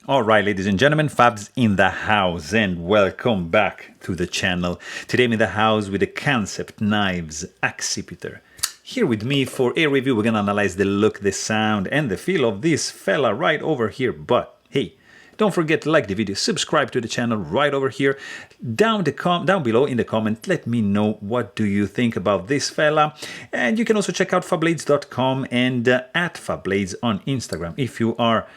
All right, ladies and gentlemen, Fabs in the house, and welcome back to the channel. Today I'm in the house with the Kansept Knives Accipiter. Here with me for a review, we're gonna analyze the look, the sound, and the feel of this fella right over here. But hey, don't forget to like the video, subscribe to the channel right over here. Down below in the comment, let me know what do you think about this fella. And you can also check out fablades.com and at Fablades on Instagram if you are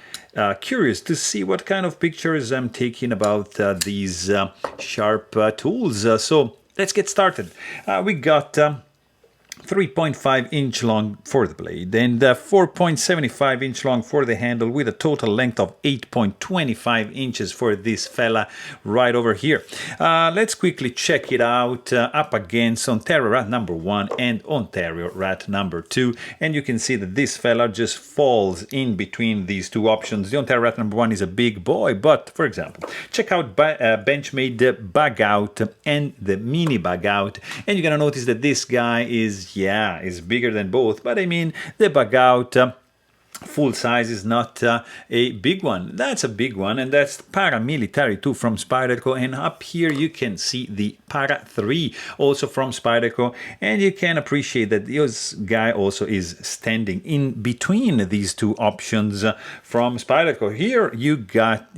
curious to see what kind of pictures I'm taking about these sharp tools. So let's get started. We got 3.5 inch long for the blade and 4.75 inch long for the handle, with a total length of 8.25 inches for this fella right over here. Let's quickly check it out up against Ontario Rat number 1 and Ontario Rat number 2, and you can see that this fella just falls in between these two options. The Ontario Rat number 1 is a big boy, but for example, check out Benchmade Bug Out and the Mini Bug Out, and you're gonna notice that this guy is bigger than both, but I mean, the Bug Out full size is not a big one. That's a big one, and that's Paramilitary 2 from Spyderco, and up here you can see the Para 3 also from Spyderco, and you can appreciate that this guy also is standing in between these two options from Spyderco. Here you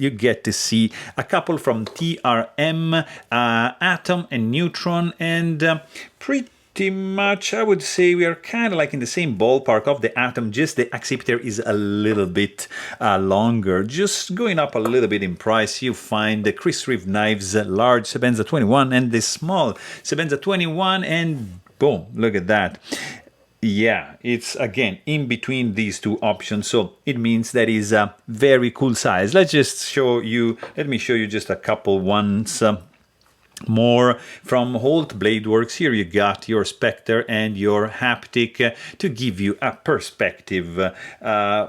get to see a couple from TRM, Atom and Neutron, and pretty much, I would say we are kind of like in the same ballpark of the Atom, just the Accipiter is a little bit longer. Just going up a little bit in price, you find the Chris Reeve Knives large Sebenza 21 and the small Sebenza 21, and boom, look at that. Yeah, it's again in between these two options, so it means that is a very cool size. Let me show you just a couple ones. More from Holt Blade Works. Here you got your Spectre and your Haptic to give you a perspective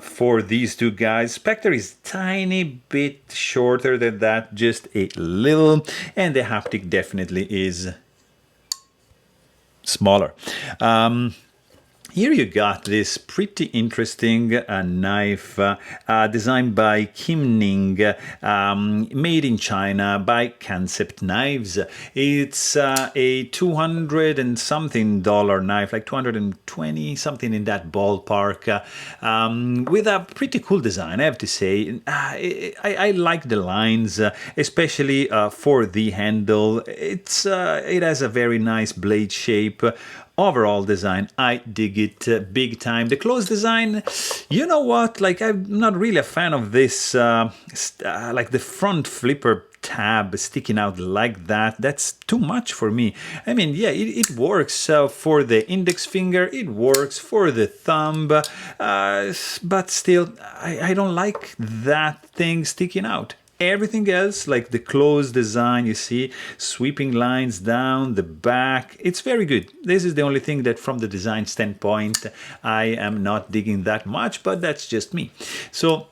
for these two guys. Spectre is tiny bit shorter than that, just a little, and the Haptic definitely is smaller. Here you got this pretty interesting knife designed by Kim Ning, made in China by Kansept Knives. It's a $200 and something knife, like 220 something in that ballpark, with a pretty cool design, I have to say. I like the lines, especially for the handle. It has a very nice blade shape. Overall design, I dig it big time. The close design, you know what, like I'm not really a fan of this, like the front flipper tab sticking out like that. That's too much for me. I mean, yeah, it works for the index finger, it works for the thumb, but still, I don't like that thing sticking out. Everything else, like the closed design, you see, sweeping lines down the back, it's very good. This is the only thing that from the design standpoint, I am not digging that much, but that's just me. So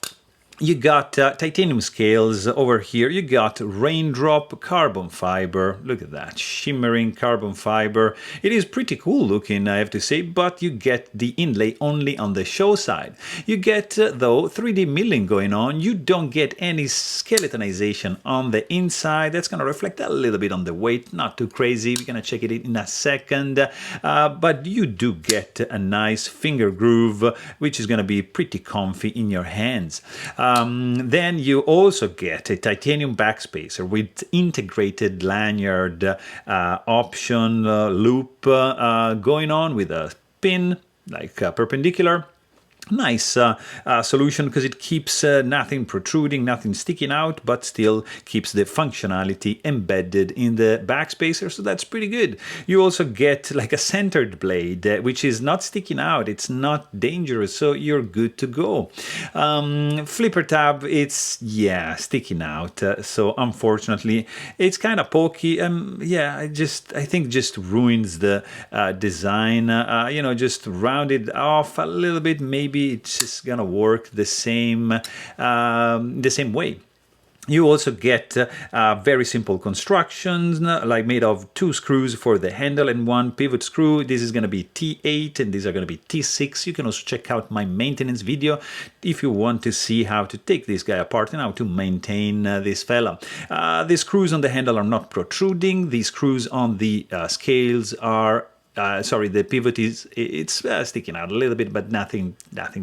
you got titanium scales over here. You got raindrop carbon fiber. Look at that, shimmering carbon fiber. It is pretty cool looking, I have to say, but you get the inlay only on the show side. You get, though, 3D milling going on. You don't get any skeletonization on the inside. That's going to reflect a little bit on the weight. Not too crazy. We're going to check it in a second. But you do get a nice finger groove, which is going to be pretty comfy in your hands. Then you also get a titanium backspacer with integrated lanyard option loop going on with a pin, like perpendicular. Nice solution, because it keeps nothing protruding, nothing sticking out, but still keeps the functionality embedded in the backspacer, so that's pretty good. You also get like a centered blade, which is not sticking out, it's not dangerous, so you're good to go. Flipper tab, it's, yeah, sticking out, so unfortunately it's kind of pokey. Yeah, I think just ruins the design. You know, just round it off a little bit, maybe it's just gonna work the same way. You also get very simple constructions, like made of 2 screws for the handle and 1 pivot screw. This is going to be T8 and these are going to be T6. You can also check out my maintenance video if you want to see how to take this guy apart and how to maintain this fella. The screws on the handle are not protruding. The screws on the scales are the pivot it's sticking out a little bit, but nothing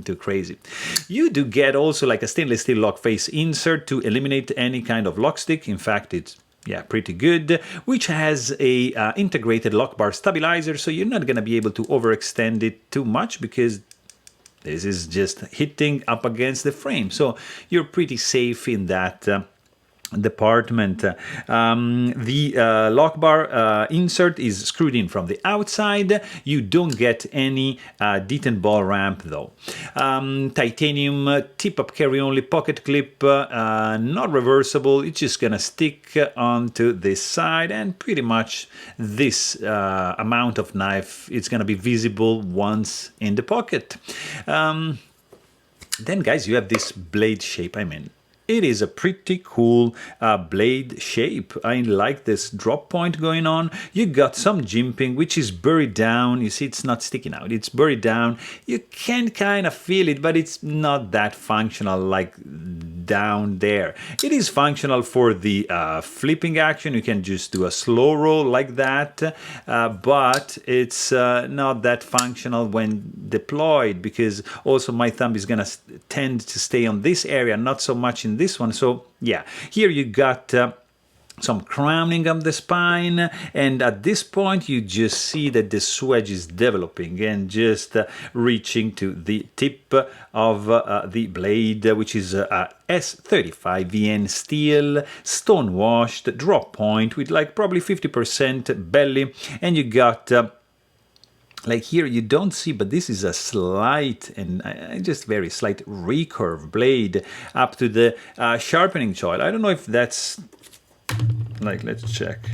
too crazy. You do get also like a stainless steel lock face insert to eliminate any kind of lock stick. In fact, it's pretty good, which has a integrated lock bar stabilizer, so you're not going to be able to overextend it too much because this is just hitting up against the frame. So you're pretty safe in that department. The lock bar insert is screwed in from the outside. You don't get any detent ball ramp though. Titanium tip-up carry-only pocket clip, not reversible. It's just gonna stick onto this side, and pretty much this amount of knife is gonna be visible once in the pocket. Then guys, you have this blade shape. I mean, it is a pretty cool blade shape. I like this drop point going on. You got some jimping, which is buried down. You see, it's not sticking out. It's buried down. You can kind of feel it, but it's not that functional like down there. It is functional for the flipping action. You can just do a slow roll like that, but it's not that functional when deployed, because also my thumb is gonna tend to stay on this area, not so much in this one. So yeah, here you got some crowning of the spine, and at this point you just see that the swedge is developing and just reaching to the tip of the blade, which is S35VN steel, stone washed, drop point with like probably 50% belly, and you got like here you don't see, but this is a slight and just very slight recurve blade up to the sharpening choil. I don't know if that's like, let's check.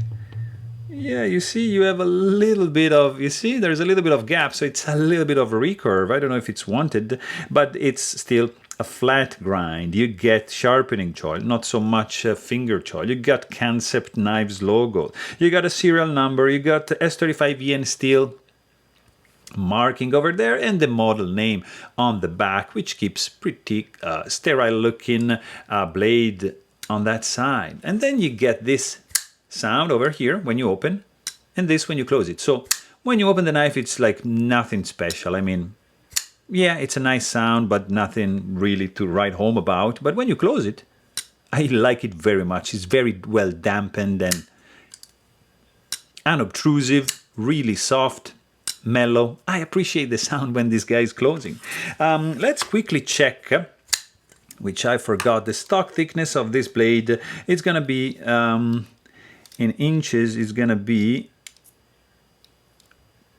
Yeah, you see, you have a little bit of, you see, there's a little bit of gap, so it's a little bit of a recurve. I don't know if it's wanted, but it's still a flat grind. You get sharpening choil, not so much finger choil. You got Kansept Knives logo. You got a serial number. You got S35VN steel marking over there, and the model name on the back, which keeps pretty sterile looking blade on that side. And then you get this sound over here when you open, and this when you close it. So when you open the knife, it's like nothing special. I mean, yeah, it's a nice sound, but nothing really to write home about. But when you close it, I like it very much. It's very well dampened and unobtrusive, really soft, mellow. I appreciate the sound when this guy is closing. Let's quickly check, which I forgot, the stock thickness of this blade. It's gonna be in inches, is gonna be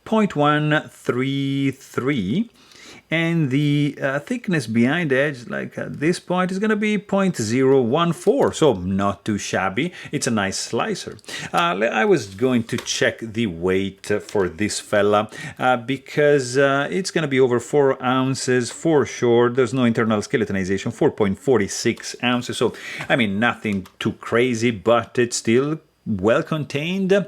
0.133, and the thickness behind the edge, like at this point, is going to be 0.014, so not too shabby. It's a nice slicer. I was going to check the weight for this fella because it's going to be over 4 ounces for sure. There's no internal skeletonization, 4.46 ounces, so I mean nothing too crazy, but it's still well contained.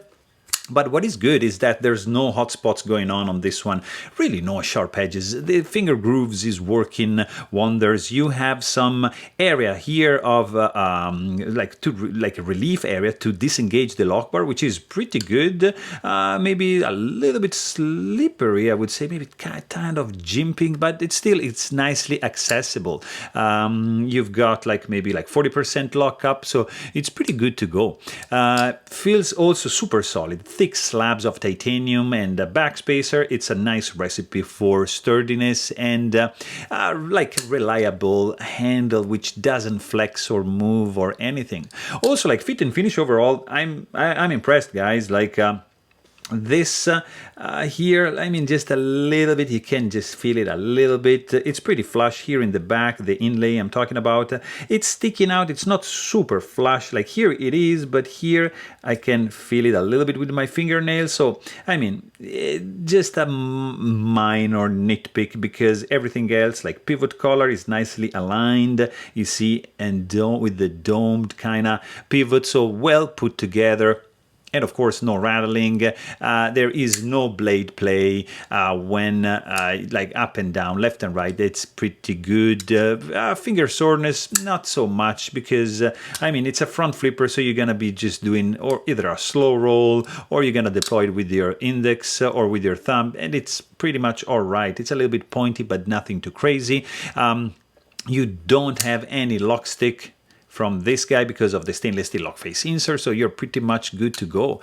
But what is good is that there's no hot spots going on this one, really no sharp edges. The finger grooves is working wonders. You have some area here of like a relief area to disengage the lock bar, which is pretty good. Maybe a little bit slippery, I would say, maybe kind of jimping, but it's nicely accessible. You've got like maybe like 40% lockup, so it's pretty good to go. Feels also super solid. Thick slabs of titanium and a backspacer. It's a nice recipe for sturdiness and like a reliable handle which doesn't flex or move or anything. Also, like fit and finish overall, I'm impressed, guys. Like This here, I mean, just a little bit, you can just feel it a little bit. It's pretty flush here in the back, the inlay I'm talking about. It's sticking out, it's not super flush, like here it is, but here I can feel it a little bit with my fingernail. So, I mean, just a minor nitpick, because everything else, like pivot collar, is nicely aligned, you see, and with the domed kind of pivot, so well put together. And of course, no rattling. There is no blade play when like up and down, left and right. It's pretty good. Finger soreness, not so much, because I mean, it's a front flipper, so you're gonna be just doing or either a slow roll, or you're gonna deploy it with your index or with your thumb, and it's pretty much all right. It's a little bit pointy, but nothing too crazy. You don't have any lock stick from this guy because of the stainless steel lock face insert, so you're pretty much good to go.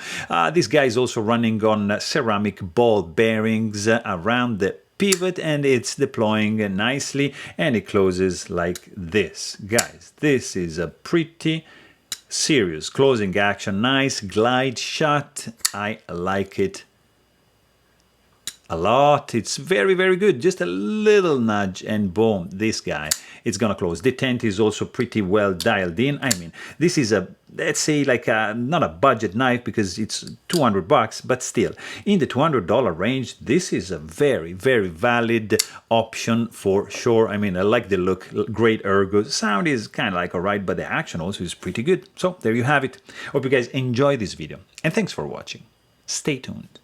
This guy is also running on ceramic ball bearings around the pivot, and it's deploying nicely, and it closes like this. Guys, this is a pretty serious closing action. Nice glide shot. I like it a lot. It's very, very good. Just a little nudge and boom, this guy, it's gonna close. The tent is also pretty well dialed in. I mean, this is a, let's say, like a, not a budget knife because it's 200 bucks, but still in the $200 range, this is a very, very valid option for sure. I mean, I like the look, great ergo. Sound is kind of like all right, but the action also is pretty good. So there you have it. Hope you guys enjoy this video, and thanks for watching. Stay tuned.